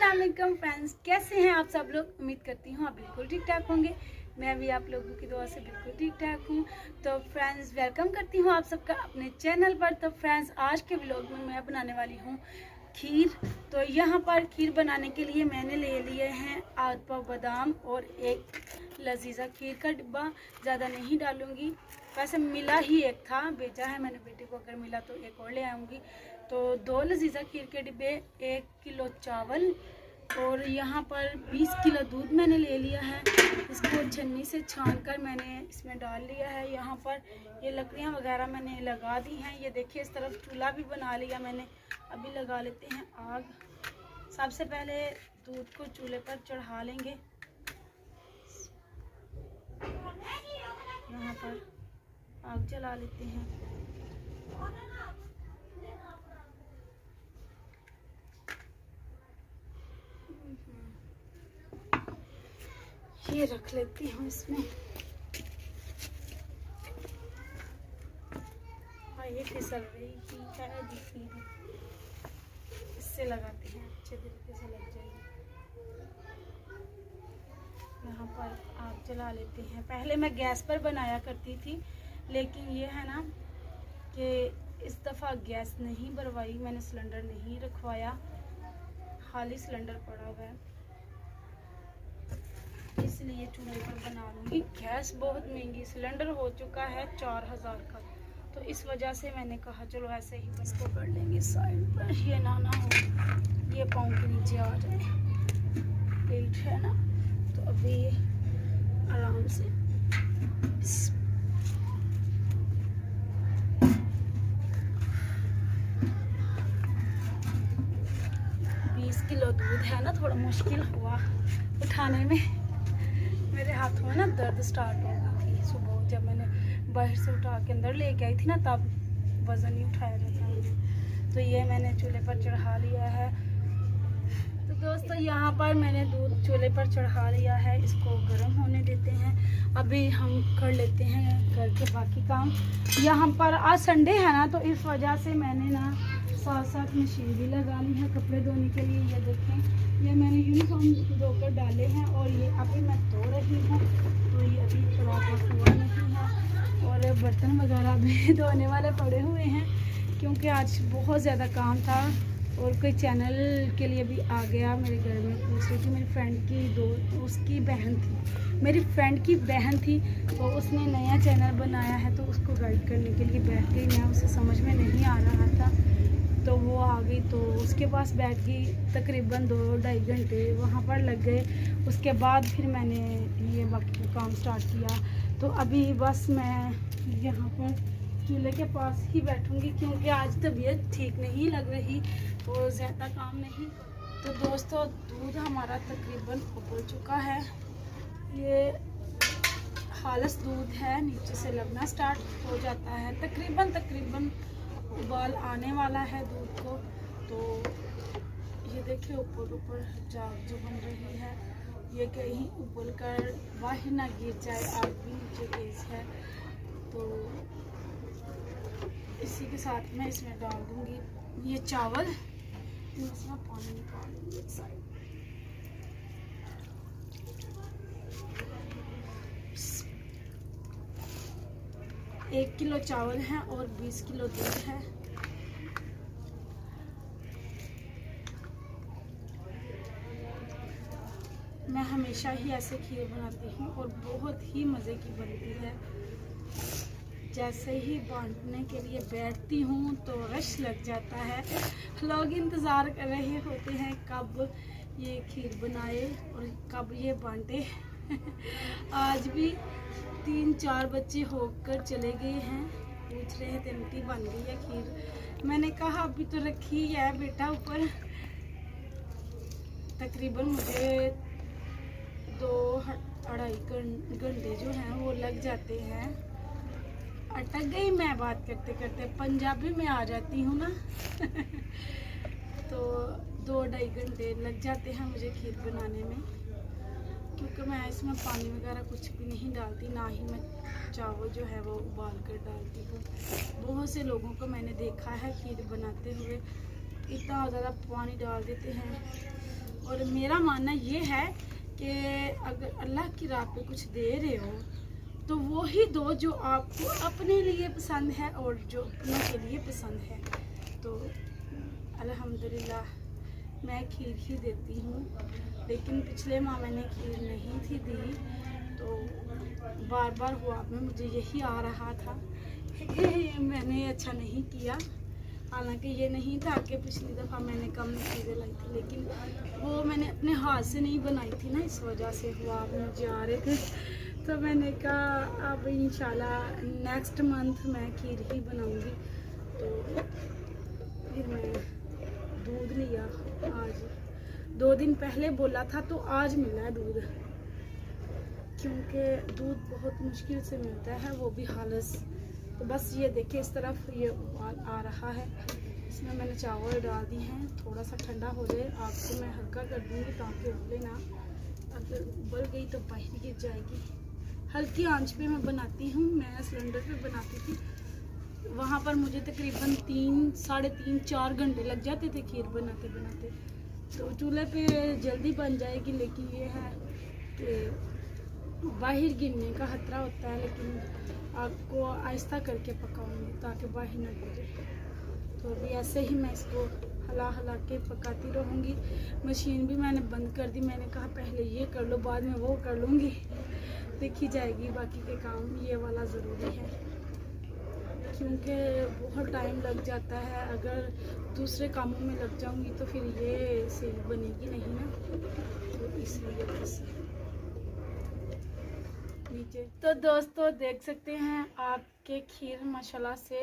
अस्सलाम फ्रेंड्स, कैसे हैं आप सब लोग। उम्मीद करती हूँ आप बिल्कुल ठीक ठाक होंगे। मैं भी आप लोगों की दुआ से बिल्कुल ठीक ठाक हूँ। तो फ्रेंड्स, वेलकम करती हूँ आप सबका अपने चैनल पर। तो फ्रेंड्स, आज के व्लॉग में मैं बनाने वाली हूँ खीर। तो यहाँ पर खीर बनाने के लिए मैंने ले लिए हैं आध पाव बादाम और एक लजीजा खीर का डिब्बा। ज़्यादा नहीं डालूँगी, वैसे मिला ही एक था, भेजा है मैंने बेटे को, अगर मिला तो एक और ले आऊँगी। तो 2 लजीजा खीर के डिब्बे, 1 किलो चावल और यहाँ पर 20 किलो दूध मैंने ले लिया है। इसको छन्नी से छान कर मैंने इसमें डाल लिया है। यहाँ पर ये लकड़ियाँ वगैरह मैंने लगा दी हैं। ये देखिए, इस तरफ चूल्हा भी बना लिया मैंने। अभी लगा लेते हैं आग। सबसे पहले दूध को चूल्हे पर चढ़ा लेंगे। यहाँ पर आग जला लेते हैं। ये रख लेती हूँ इसमें। ये फिसल रही है, दिखती है, इससे लगाते हैं, अच्छे तरीके से लग जाएगी। यहाँ पर आग जला लेते हैं। पहले मैं गैस पर बनाया करती थी, लेकिन ये है ना कि इस दफ़ा गैस नहीं भरवाई मैंने, सिलेंडर नहीं रखवाया, खाली सिलेंडर पड़ा हुआ है, इसलिए चूल्हे पर बना लूँगी। गैस बहुत महंगी, सिलेंडर हो चुका है 4000 का, तो इस वजह से मैंने कहा चलो ऐसे ही इसको कर लेंगे साइड पर, ये ना हो ये पाँव के नीचे आ जाए, पेट है ना। तो अभी आराम से 20 किलो दूध है ना, थोड़ा मुश्किल हुआ उठाने में। मेरे हाथों में ना दर्द स्टार्ट हो गई थी सुबह, जब मैंने बाहर से उठा के अंदर लेके आई थी ना, तब वज़न नहीं उठाया जाता मुझे। तो ये मैंने चूल्हे पर चढ़ा लिया है। तो दोस्तों, यहाँ पर मैंने दूध चूल्हे पर चढ़ा लिया है, इसको गर्म होने देते हैं। अभी हम कर लेते हैं घर के बाकी काम। यहाँ पर आज संडे है ना, तो इस वजह से मैंने ना साथ साथ मशीन भी लगा ली है कपड़े धोने के लिए। ये देखें, ये मैंने यूनिफॉर्म धोकर डाले हैं और ये अभी मैं धो रही हूँ। तो ये अभी प्रॉपर हुआ नहीं है और बर्तन वगैरह भी धोने वाले पड़े हुए हैं, क्योंकि आज बहुत ज़्यादा काम था। और कोई चैनल के लिए भी आ गया मेरे घर में, पूछ रही थी, मेरी फ्रेंड की उसकी बहन थी, मेरी फ्रेंड की बहन थी, तो उसने नया चैनल बनाया है, तो उसको गाइड करने के लिए बैठ गई मैं। उसे समझ में नहीं आ रहा था, तो वो आ गई, तो उसके पास बैठ गई। तकरीबन 2-2.5 घंटे वहाँ पर लग गए। उसके बाद फिर मैंने ये बाकी काम स्टार्ट किया। तो अभी बस मैं यहाँ पर चूल्हे के पास ही बैठूँगी, क्योंकि आज तबीयत ठीक नहीं लग रही और ज़्यादा काम नहीं। तो दोस्तों, दूध हमारा तकरीबन उबल चुका है। ये खालिस दूध है, नीचे से लगना स्टार्ट हो जाता है। तकरीबन उबाल आने वाला है दूध को। तो ये देखिए, ऊपर जाग जो बन रही है, ये कहीं उबल कर बाहर ना गिर जाए, आग भी नीचे तेज है। तो इसी के साथ मैं इसमें डाल दूंगी ये चावल, इसमें पानी निकाल दूंगी एक साइड। 1 किलो चावल है और 20 किलो दूध है। मैं हमेशा ही ऐसे खीर बनाती हूँ और बहुत ही मज़े की बनती है। जैसे ही बांटने के लिए बैठती हूँ तो रश लग जाता है। लोग इंतज़ार कर रहे होते हैं कब ये खीर बनाए और कब ये बांटे। आज भी 3-4 बच्चे होकर चले गए हैं, पूछ रहे थे आंटी बन गई है खीर। मैंने कहा अभी तो रखी है बेटा ऊपर। तकरीबन मुझे 2-2.5 घंटे जो हैं वो लग जाते हैं। अटक गई मैं बात करते करते, पंजाबी में आ जाती हूँ ना। तो 2-2.5 घंटे लग जाते हैं मुझे खीर बनाने में, क्योंकि मैं इसमें पानी वगैरह कुछ भी नहीं डालती, ना ही मैं चावल जो है वो उबाल कर डालती हूँ। बहुत से लोगों को मैंने देखा है खीर बनाते हुए इतना ज़्यादा पानी डाल देते हैं और मेरा मानना ये है कि अगर अल्लाह की राह पे कुछ दे रहे हो तो वो ही दो जो आपको अपने लिए पसंद है और जो अपनों के लिए पसंद है। तो अल्हम्दुलिल्लाह मैं खीर ही देती हूँ, लेकिन पिछले माह मैंने खीर नहीं थी दी, तो बार बार हुआ में मुझे यही आ रहा था कि मैंने अच्छा नहीं किया। हालांकि ये नहीं था कि पिछली दफ़ा मैंने कम चीज़ें लाई थी, लेकिन वो मैंने अपने हाथ से नहीं बनाई थी ना, इस वजह से हुआ मुझे आ रहे थे। तो मैंने कहा अब इंशाल्लाह नेक्स्ट मंथ मैं खीर ही बनाऊंगी। तो फिर मैं दूध लिया, आज 2 दिन पहले बोला था तो आज मिला है दूध, क्योंकि दूध बहुत मुश्किल से मिलता है, वो भी हालस। तो बस ये देखिए इस तरफ ये आ रहा है, इसमें मैंने चावल डाल दिए हैं, थोड़ा सा ठंडा हो जाए आपको मैं हल्का कर दूँगी ताकि उबले ना, अगर उबल गई तो बाहर गिर जाएगी। हल्की आंच पे मैं बनाती हूँ, मैं सिलेंडर पे बनाती थी, वहाँ पर मुझे तकरीबन 3, साढ़े 3, 4 घंटे लग जाते थे खीर बनाते बनाते। तो चूल्हे पे जल्दी बन जाएगी, लेकिन ये है कि बाहर गिरने का खतरा होता है, लेकिन आपको आहिस्ता करके पकाऊंगी ताकि बाहर ना गिरे। तो अभी ऐसे ही मैं इसको हला हला के पकाती रहूँगी। मशीन भी मैंने बंद कर दी, मैंने कहा पहले ये कर लो बाद में वो कर लूँगी, देखी जाएगी बाकी के काम, ये वाला ज़रूरी है क्योंकि बहुत टाइम लग जाता है। अगर दूसरे कामों में लग जाऊँगी तो फिर ये सही बनेगी नहीं ना, तो इसलिए बस नीचे। तो दोस्तों देख सकते हैं आपके खीर माशाल्लाह से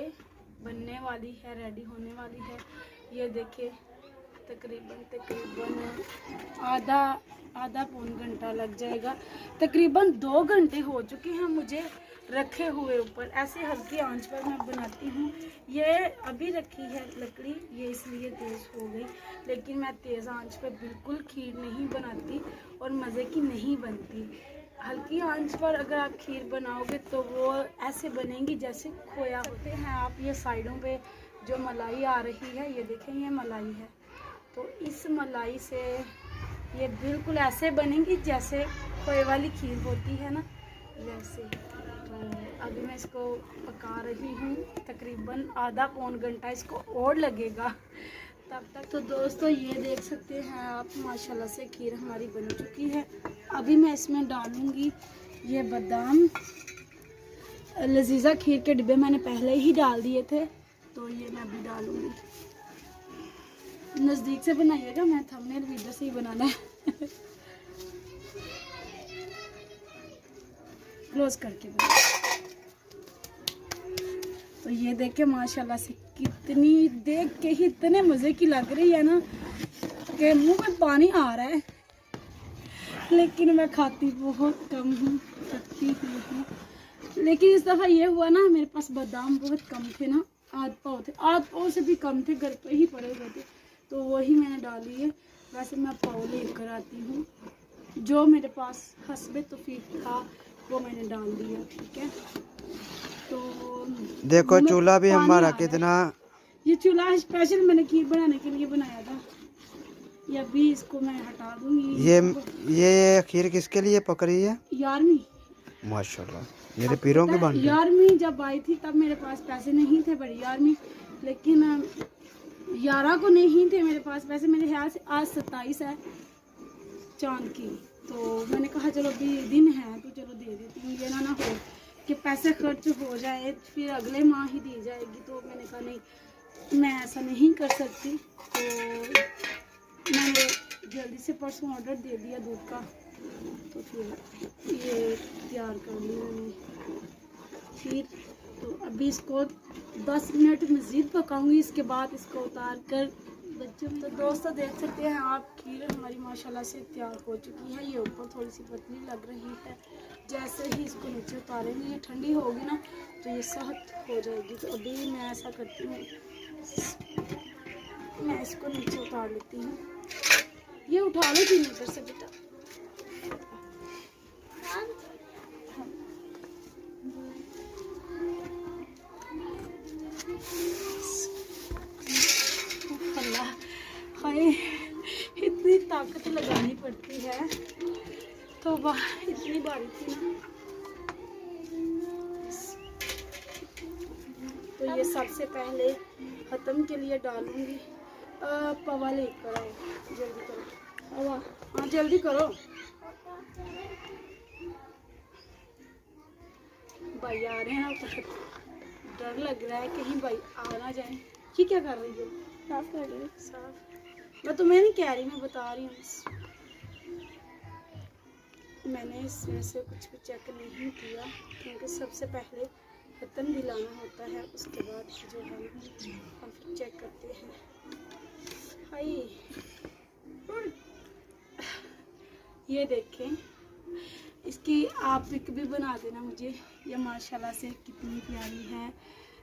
बनने वाली है, रेडी होने वाली है। ये देखिए तकरीबन आधा पौन घंटा लग जाएगा, तकरीबन 2 घंटे हो चुके हैं मुझे रखे हुए ऊपर। ऐसे हल्की आंच पर मैं बनाती हूँ। ये अभी रखी है लकड़ी, ये इसलिए तेज़ हो गई, लेकिन मैं तेज़ आंच पर बिल्कुल खीर नहीं बनाती और मज़े की नहीं बनती। हल्की आंच पर अगर आप खीर बनाओगे तो वो ऐसे बनेंगी जैसे खोया होते हैं आप। ये साइडों पे जो मलाई आ रही है, ये देखें ये मलाई है, तो इस मलाई से ये बिल्कुल ऐसे बनेंगी जैसे खोए वाली खीर होती है ना, वैसे। तो अभी मैं इसको पका रही हूँ, तकरीबन आधा पौन घंटा इसको और लगेगा तब तक। तो दोस्तों ये देख सकते हैं आप माशाल्लाह से खीर हमारी बन चुकी है। अभी मैं इसमें डालूँगी ये बादाम, लजीजा खीर के डिब्बे मैंने पहले ही डाल दिए थे, तो ये मैं अभी डालूँगी। नज़दीक से बनाइएगा, मैं थंबनेल वीडियो से ही बनाना है क्लोज करके बना। तो ये देखे माशाल्लाह से कितनी, देख के ही इतने मज़े की लग रही है ना कि मुंह में पानी आ रहा है, लेकिन मैं खाती बहुत कम हूँ, सकती हूँ। लेकिन इस दफ़ा ये हुआ ना, मेरे पास बादाम बहुत कम थे ना, आध पाव से भी कम थे, घर पे ही पड़े हुए थे, तो वही मैंने डाली है। वैसे मैं पाव लेकर आती हूँ, जो मेरे पास हस्बे तौफीक था वो मैंने डाल दिया, ठीक है। तो देखो चूल्हा भी हमारा कितना, ये चूल्हा स्पेशल मैंने खीर बनाने के लिए बनाया था। ये अभी इसको मैं हटा दूंगी। ये खीर किसके लिए पक रही है? 11वीं। माशाल्लाह मेरे पीरों के बन। 11वीं जब आई थी तब मेरे पास पैसे नहीं थे, बड़ी 11वीं, लेकिन 11 को नहीं थे मेरे पास पैसे। मेरे ख्याल से आज 27 है चांद की, तो मैंने कहा चलो अभी दिन है तो चलो दे देती हूँ, ये ना हो कि पैसे खर्च हो जाए फिर अगले माह ही दी जाएगी। तो मैंने कहा नहीं, मैं ऐसा नहीं कर सकती, तो मैंने जल्दी से परसों ऑर्डर दे दिया दूध का, तो फिर ये तैयार कर ली मैंने खीर। तो अभी इसको 10 मिनट मज़ीद पकाऊंगी, इसके बाद इसको उतार कर बच्चों। तो दोस्तों देख सकते हैं आप खीर हमारी माशाल्लाह से तैयार हो चुकी है। ये ऊपर थोड़ी सी पतली लग रही है, जैसे ही इसको नीचे उतारेंगे, ये ठंडी होगी ना तो ये सख्त हो जाएगी। तो अभी मैं ऐसा करती हूँ, मैं इसको नीचे उतार लेती हूँ। ये उठा लो थी नीचे से बेटा। अल्लाह हाय, इतनी ताकत लगानी पड़ती है। तो इतनी बारी थी ना, तो ये सबसे पहले ख़त्म के लिए डालूंगी। पवा लेकर आओ, जल्दी करो। पवा, हाँ जल्दी करो। भाई आ रहे हैं, तो डर लग रहा है कहीं भाई आ ना जाए। ये क्या कर रही हो? साफ कर रही हूँ। साफ? मैं तुम्हें नहीं कह रही, मैं बता रही हूँ। मैंने इसमें से कुछ भी चेक नहीं किया, क्योंकि सबसे पहले ख़त्म दिलाना होता है, उसके बाद जो है हम फिर चेक करते हैं। हाय, ये देखें, इसकी आप पिक भी बना देना मुझे। ये माशाल्लाह से कितनी प्यारी है,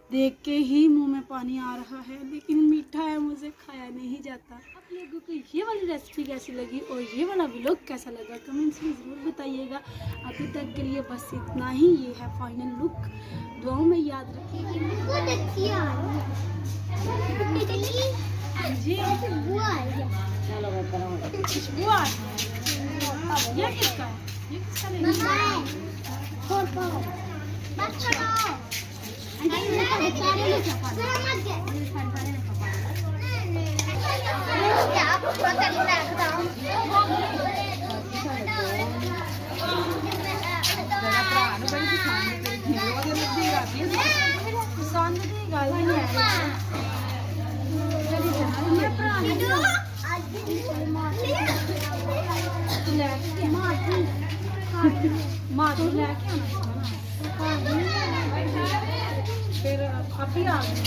देख के ही मुंह में पानी आ रहा है, लेकिन मीठा है, मुझे खाया नहीं जाता। आप लोगों को ये वाली रेसिपी कैसी लगी और ये वाला व्लॉग कैसा लगा कमेंट्स में ज़रूर बताइएगा। अभी तक के लिए बस इतना ही। ये है फाइनल लुक, दुआओं में याद रखिएगा। जी ये किसका है? ये किसका है? माधु लेके फिर अभी आ गए।